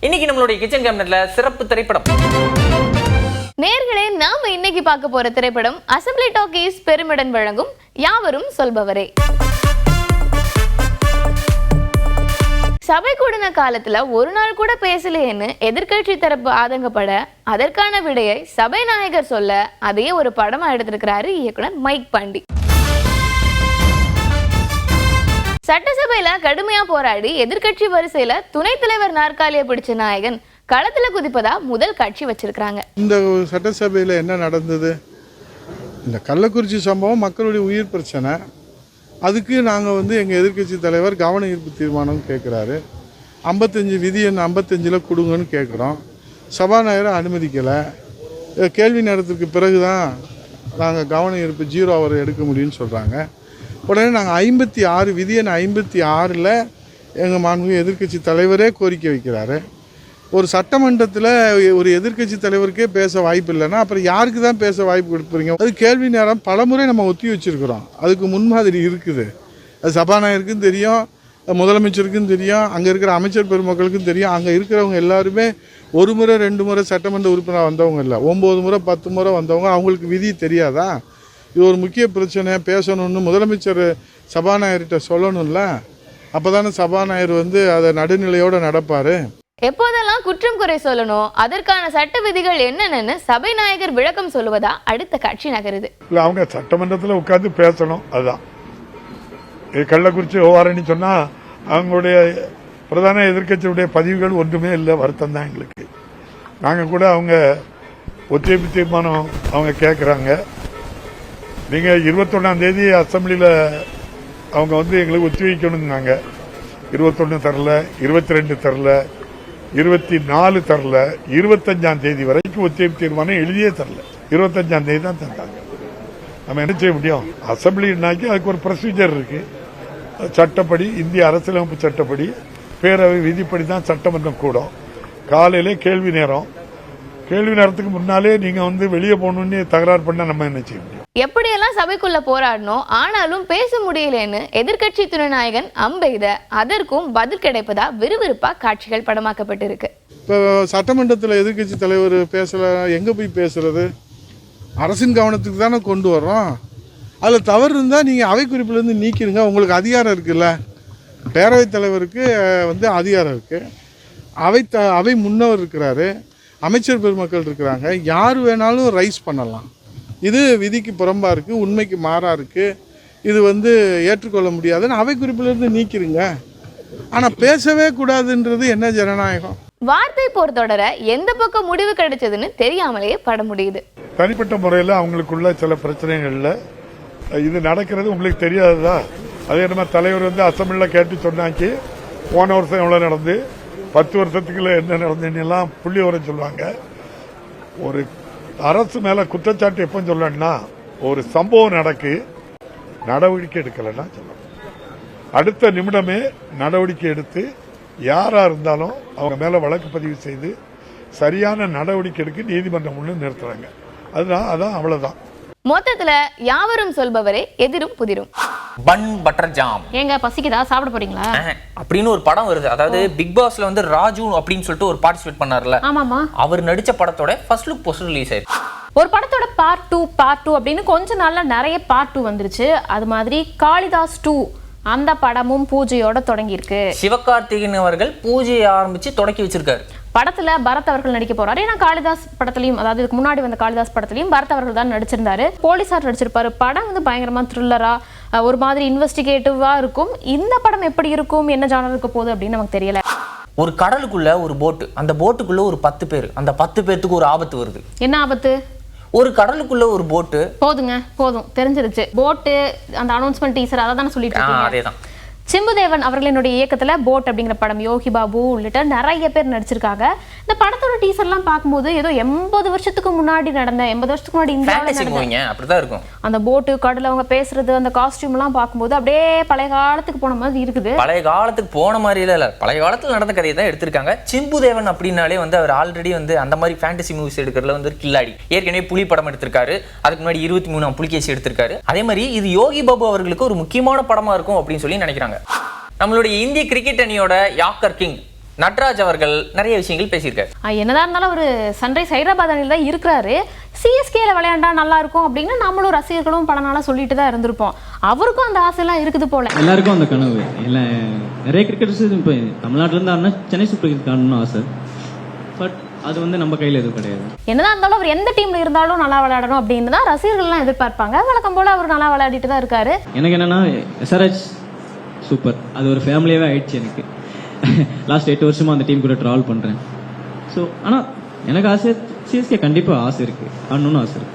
இன்னைக்கு நம்மளுடைய கிச்சன் கேபினட்ல சிறப்பு திரைப்படம். நேர்களே, நாம இன்னைக்கு பார்க்க போற திரைப்படம் அசெம்பிளி டாக்கீஸ் பெருமிடன் வழங்கும் யாவரும் சொல்பவரே. சபை கூடின காலத்துல ஒரு நாள் கூட பேசலையேன்னு எதிர்கட்சி தரப்பு ஆதங்கப்பட அதற்கான விடையை சபை நாயகர் சொல்ல அதையே ஒரு படமா எடுத்திருக்கிறாரு இயக்குனர் மைக் பாண்டி. சட்டசபையில கடுமையா போராடி எதிர்கட்சி வரிசையில துணைத் தலைவர் நாற்காலியை பிடிச்ச நாயகன் களத்துல குதிப்பதா முதல் காட்சி வச்சிருக்காங்க. இந்த சட்டசபையில என்ன நடந்தது? இந்த கள்ளக்குறிச்சி சம்பவம் மக்களுடைய உயிர் பிரச்சனை. அதுக்கு நாங்கள் எங்கள் எதிர்கட்சி தலைவர் கவன ஈர்ப்பு தீர்மானம் கேட்குறாரு. 55 விதி எண் 55 கொடுங்கன்னு கேட்குறோம். சபாநாயகரை அனுமதிக்கலை. கேள்வி நேரத்துக்கு பிறகு தான் நாங்கள் கவன ஈர்ப்பு 0 ஹவர் எடுக்க முடியும்னு சொல்கிறாங்க. உடனே நாங்கள் 56 விதி எண் 56 எங்கள் மாண்புமிகு எதிர்கட்சி தலைவரே கோரிக்கை வைக்கிறாரு. ஒரு சட்டமன்றத்தில் ஒரு எதிர்கட்சி தலைவருக்கே பேச வாய்ப்பு இல்லைன்னா அப்புறம் யாருக்கு தான் பேச வாய்ப்பு கொடுப்பீங்க? அது கேள்வி நேரம் பலமுறை நம்ம ஒத்தி வச்சுருக்கிறோம். அதுக்கு முன்மாதிரி இருக்குது. அது சபாநாயகருக்கும் தெரியும், முதலமைச்சருக்கும் தெரியும், அங்கே இருக்கிற அமைச்சர் பெருமக்களுக்கும் தெரியும். அங்கே இருக்கிறவங்க எல்லாருமே 1 முறை 2 முறை சட்டமன்ற உறுப்பினர் வந்தவங்க இல்லை, 9 முறை 10 முறை வந்தவங்க. அவங்களுக்கு விதி தெரியாதா? இது ஒரு முக்கிய பிரச்சனை, பேசணும்னு முதலமைச்சர் சபாநாயகர்கிட்ட சொல்லணும்ல. அப்போ தானே சபாநாயகர் அதை நடுநிலையோடு நடப்பார். எப்போதெல்லாம் குற்றம் குறை சொல்லணும், அதற்கான சட்ட விதிகள் என்னென்னு சபை நாயகர் விளக்கம் சொல்லுவதா அடுத்த காட்சி நகருது. இல்லை, அவங்க சட்டமன்றத்தில் உட்காந்து பேசணும். அதுதான் கள்ளக்குறிச்சி விவகாரம்னு சொன்னால் அவங்களுடைய பிரதான எதிர்க்கட்சியுடைய பதிவுகள் ஒன்றுமே இல்லை. வருத்தம் தான் எங்களுக்கு. நாங்கள் கூட அவங்க ஒத்திவைப்பு தீர்மானம் அவங்க கேட்குறாங்க. நீங்கள் 21ஆம் தேதி அசம்பிளியில் அவங்க எங்களுக்கு ஒத்தி வைக்கணும்னாங்க. 21 தரல, 22 தரல, 24 தரல, 25ஆம் தேதி வரைக்கும் ஒத்திவைப்பு தீர்மானம் எழுதியே தரல. 25ஆம் தேதி தான் தந்தாங்க. நம்ம என்ன செய்ய முடியும்? அசம்பிளினாக்கி அதுக்கு ஒரு ப்ரொசீஜர் இருக்கு. சட்டப்படி, இந்திய அரசியலமைப்பு சட்டப்படி, பேரவை விதிப்படி தான் சட்டமன்றம் கூடும். காலையிலே கேள்வி நேரம். கேள்வி நேரத்துக்கு முன்னாலே நீங்க வெளியே போகணும்னு தகராறு பண்ண நம்ம என்ன செய்ய முடியும்? எப்படியெல்லாம் சபைக்குள்ள போராடணும், ஆனாலும் பேச முடியலன்னு எதிர்கட்சி துணை நாயகன் அம்பெய்த அதற்கும் பதில் கிடைப்பதா விறுவிறுப்பா காட்சிகள் படமாக்கப்பட்டிருக்கு. இப்போ சட்டமன்றத்தில் எதிர்கட்சி தலைவர் பேசல, எங்கே போய் பேசுறது? அரசின் கவனத்துக்கு தானே கொண்டு வர்றோம். அதில் தவறு இருந்தால் நீங்கள் அவை குறிப்பிலேருந்து நீக்கிடுங்க. உங்களுக்கு அதிகாரம் இருக்குல்ல. பேரவைத் தலைவருக்கு அதிகாரம் இருக்குது. அவை முன்னவர் இருக்கிறாரு, அமைச்சர் பெருமக்கள் இருக்கிறாங்க. யார் வேணாலும் ரைஸ் பண்ணலாம். இது விதிக்கு புறம்பா இருக்கு, உண்மைக்கு மாறா இருக்கு, இது ஏற்றுக்கொள்ள முடியாதுன்னு அவை குறிப்பிலிருந்து நீக்கிருங்க. ஆனா பேசவே கூடாதுன்றது என்ன ஜனநாயகம்? வார்த்தை போர் தொடர எந்த பக்கம் முடிவு கிடைச்சதுன்னு தெரியாமலேயே பட முடியுது. தனிப்பட்ட முறையில் அவங்களுக்குள்ள சில பிரச்சனைகள்ல இது நடக்கிறது உங்களுக்கு தெரியாததா? அதே நம்ம தலைவர் அசம்பிளில கேட்டு சொன்னாக்கி போன வருஷம் எவ்வளவு நடந்து, 10 வருஷத்துக்குள்ள என்ன நடந்ததுன்னெல்லாம் புள்ளி வர சொல்லுவாங்க. ஒரு அரசு மேல குற்றச்சாட்டு எப்ப சொல்லணும்னா, ஒரு சம்பவம் நடக்கு, நடவடிக்கை எடுக்கலன்னா சொல்லணும். அடுத்த நிமிடமே நடவடிக்கை எடுத்து யாரா இருந்தாலும் அவங்க மேல வழக்கு பதிவு செய்து சரியான நடவடிக்கை எடுக்க நீதிமன்றம் முன்னு நிறுத்துறாங்க. அதான் அவ்வளவுதான். மொத்தத்துல யாவரும் சொல்பவரே எதிரும் புதிரும். Bun butter jam. ஏங்க பசிக்குதா, சாப்பிட போறீங்களா அப்படின்னு ஒரு படம் வருது. அதாவது பிக் பாஸ்ல ராஜு அப்படின்னு சொல்லிட்டு ஒரு பார்ட்டிசிபேட் பண்ணார்ல. ஆமாமா. அவர் நடிச்ச படத்தோட ஃபர்ஸ்ட் லுக் போஸ்டர் ரிலீஸ் ஆயிருக்கு. ஒரு படத்தோட பார்ட் 2 அப்படின்னு கொஞ்ச நாள்ல நிறைய பார்ட் 2 வந்துருச்சு. அது மாதிரி காளிதாஸ் 2 அந்த படமும் பூஜையோட தொடங்கி இருக்கு. சிவகார்த்திகேயன் அவர்கள் பூஜையை ஆரம்பிச்சு தொடக்கி வச்சிருக்காரு. படத்துல பரத் அவர்கள் நடிக்க போறாரு. ஏன்னா காளிதாஸ் படத்திலையும், அதாவது இதுக்கு முன்னாடி வந்த காளிதாஸ் படத்திலையும் பரத் அவர்கள் தான் நடிச்சிருந்தாரு. போலீஸார் நடிச்சிருப்பாரு. படம் பயங்கரமா த்ரில்லரா, ஒரு மாதிரி இன்வெஸ்டிகேட்டிவா இருக்கும். இந்த படம் எப்படி இருக்கும், என்ன ஜானர் இருக்க போகுது அப்படின்னு நமக்கு தெரியல. ஒரு கடலுக்குள்ள ஒரு போட்டு, அந்த போட்டுக்குள்ள ஒரு 10 பேர், அந்த 10 பேருக்கு ஒரு ஆபத்து வருது. என்ன ஆபத்து? ஒரு கடலுக்குள்ள ஒரு போட்டு. போதும் தெரிஞ்சிருச்சு. போட்டு அந்த அனௌன்ஸ்மெண்ட் டீசர் அதை தானே சொல்லிட்டு இருக்கீங்க. அதேதான். சிம்புதேவன் அவர்களினுடைய இயக்கத்துல போட் அப்படிங்கிற படம், யோகி பாபு உள்ளிட்ட நிறைய பேர் நடிச்சிருக்காங்க. இந்த படத்தோட டீசர்லாம் பார்க்கும்போது ஏதோ 80 வருஷத்துக்கு முன்னாடி நடந்த 80 வருஷத்துக்கு முன்னாடி இந்தியாவில் அப்படிதான் இருக்கும். அந்த போட்டு கடல அவங்க பேசுறது அந்த காஸ்டியூம் எல்லாம் பார்க்கும்போது அப்படியே பழைய காலத்துக்கு போன மாதிரி இருக்குது. பழைய காலத்துக்கு போன மாதிரி இல்ல, பழைய காலத்துல நடந்த கதையை தான் எடுத்திருக்காங்க. சிம்புதேவன் அப்படின்னாலே வந்து அவர் ஆல்ரெடி வந்து அந்த மாதிரி ஃபேண்டசி மூவிஸ் எடுக்கிறதுல வந்து கில்லாடி. ஏற்கனவே புலி படம் எடுத்திருக்காரு, அதுக்கு முன்னாடி 23 புலிகேசி எடுத்திருக்காரு. அதே மாதிரி இது யோகி பாபு அவர்களுக்கு ஒரு முக்கியமான படமா இருக்கும் அப்படின்னு சொல்லி நினைக்கிறாங்க. நம்மளுடைய இந்திய கிரிக்கெட் அணியோட யாக்கர் கிங் நட்ராஜ் அவர்கள் நிறைய விஷயங்கள் பேசியிருக்காரு. என்னதான் இருந்தாலும் ஒரு சன்ரைஸ் ஹைதராபாத் அணியில் தான் இருக்கிறாரு. சிஎஸ்கேல விளையாண்டா நல்லா இருக்கும் அப்படின்னு நம்மளும் ரசிகர்களும் பல நாளாக சொல்லிட்டு தான் இருந்திருப்போம். அவருக்கும் அந்த ஆசையெல்லாம் இருக்குது போல. எல்லாருக்கும் அந்த கனவு இல்லை, நிறைய கிரிக்கெட்டர்ஸ் இப்போ தமிழ்நாட்டில் இருந்தாருன்னா சென்னை சூப்பர் கிங்ஸ் காணணும்னு ஆசை. பட் அது வந்து நம்ம கையில் எதுவும் கிடையாது. என்னதான் இருந்தாலும் அவர் எந்த டீம்ல இருந்தாலும் நல்லா விளையாடணும் அப்படின்னு தான் ரசிகர்கள்லாம் எதிர்பார்ப்பாங்க. வழக்கம் போல அவர் நல்லா விளையாடிட்டு தான் இருக்காரு. எனக்கு என்னன்னா SRH சூப்பர், அது ஒரு ஃபேமிலியாகவே ஆயிடுச்சு எனக்கு. லாஸ்ட் 8 வருஷமா அந்த டீம் கூட ட்ராவல் பண்ணுறேன். ஸோ ஆனால் எனக்கு ஆசை சிஎஸ்கே கண்டிப்பாக ஆசை இருக்கு, ஆடணும்னு ஆசை இருக்கு.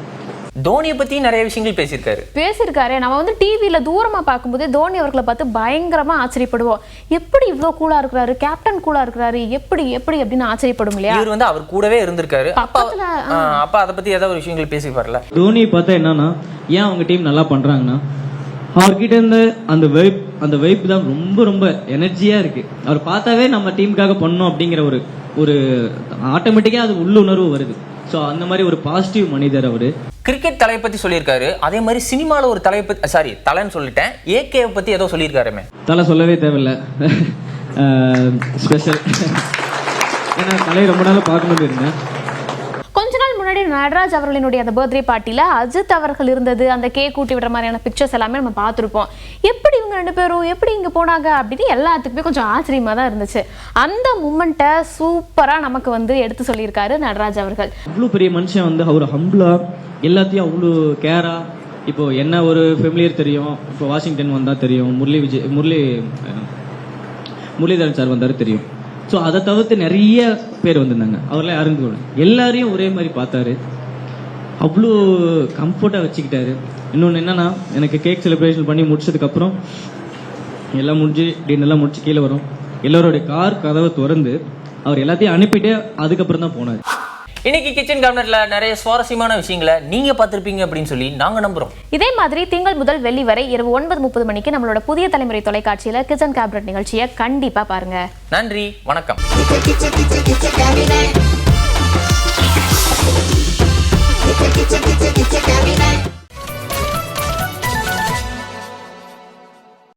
தோனியை பத்தி நிறைய விஷயங்கள் பேசியிருக்காரு. நம்ம வந்து டிவியில தூரமா பார்க்கும்போது தோனி அவர்களை பார்த்து பயங்கரமா ஆச்சரியப்படுவோம். எப்படி இவ்வளவு கூலா இருக்கிறாரு, கேப்டன் கூலா இருக்கிறாரு, எப்படி எப்படி அப்படின்னு ஆச்சரியப்படும் இல்லையா? இவர் வந்து அவர் கூடவே இருந்திருக்காரு. அப்ப அதை பத்தி ஏதாவது ஒரு விஷயங்கள் பேசிப்பார்ல. தோனி பார்த்தா என்னன்னா, ஏன் அவங்க டீம் நல்லா பண்றாங்கன்னா அவர்கிட்ட இருந்து அந்த வைப் தான் ரொம்ப ரொம்ப எனர்ஜியா இருக்கு. அவர் பார்த்தாவே நம்ம டீமுக்காக பண்ணோம் அப்படிங்கிற ஒரு ஆட்டோமேட்டிக்கா அது உள்ளுணர்வு வருது. ஸோ அந்த மாதிரி ஒரு பாசிட்டிவ் மனிதர் அவரு. கிரிக்கெட் தலை பத்தி சொல்லியிருக்காரு. அதே மாதிரி சினிமால ஒரு தலை பத்தி, சாரி தலைன்னு சொல்லிட்டேன், ஏகே பத்தி ஏதோ சொல்லியிருக்காருமே. தலை சொல்லவே தேவையில்ல, ஸ்பெஷல். ஏன்னா தலை ரொம்ப நாள் பார்க்கணும்னு இருந்தேன். கொஞ்ச நாள் முன்னாடி நடராஜ் அவர்களினுடைய அந்த பர்த்டே பார்ட்டியில் அஜித் அவர்கள் இருந்தது, அந்த கேக் கூட்டி விடுற மாதிரியான பிக்சர்ஸ் எல்லாமே நம்ம பார்த்துருப்போம். எப்படி இவங்க 2 பேரும் எப்படி இங்கே போனாங்க அப்படின்னு எல்லாத்துக்குமே கொஞ்சம் ஆச்சரியமாக தான் இருந்துச்சு. அந்த மூமெண்ட்டை சூப்பராக நமக்கு வந்து எடுத்து சொல்லியிருக்காரு நடராஜ் அவர்கள். அவ்வளோ பெரிய மனுஷன் வந்து அவர் ஹம்பிளா எல்லாத்தையும் அவ்வளோ கேரா. இப்போ என்ன ஒரு ஃபெமிலியர் தெரியும், இப்போ வாஷிங்டன் வந்தால் தெரியும், முரளிதரன் சார் வந்தார் தெரியும். ஸோ அதை தவிர்த்து நிறைய பேர் வந்திருந்தாங்க. அவர்லாம் யாரும் எல்லாரையும் ஒரே மாதிரி பார்த்தாரு, அவ்வளோ கம்ஃபர்ட்டாக வச்சுக்கிட்டாரு. இன்னொன்று என்னன்னா, எனக்கு கேக் செலிப்ரேஷன் பண்ணி முடிச்சதுக்கப்புறம் எல்லாம் முடிஞ்சு டின்னெல்லாம் முடிச்சு கீழே வரும், எல்லாரோடைய கார் கதவை திறந்து அவர் எல்லாத்தையும் அனுப்பிட்டு அதுக்கப்புறம் தான் போனார். இன்னைக்கு கிச்சன் கார்னர்ல நிறைய சுவாரஸ்யமான விஷயங்களை நீங்க பார்த்திருப்பீங்க அப்படின்னு சொல்லி நாங்க நம்புறோம். இதே மாதிரி திங்கள் முதல் வெள்ளி வரை இரவு 9:30 மணிக்கு நம்மளோட புதிய தலைமுறை தொலைக்காட்சியில கிச்சன் கேபினட் நிகழ்ச்சியை கண்டிப்பா பாருங்க. நன்றி, வணக்கம்.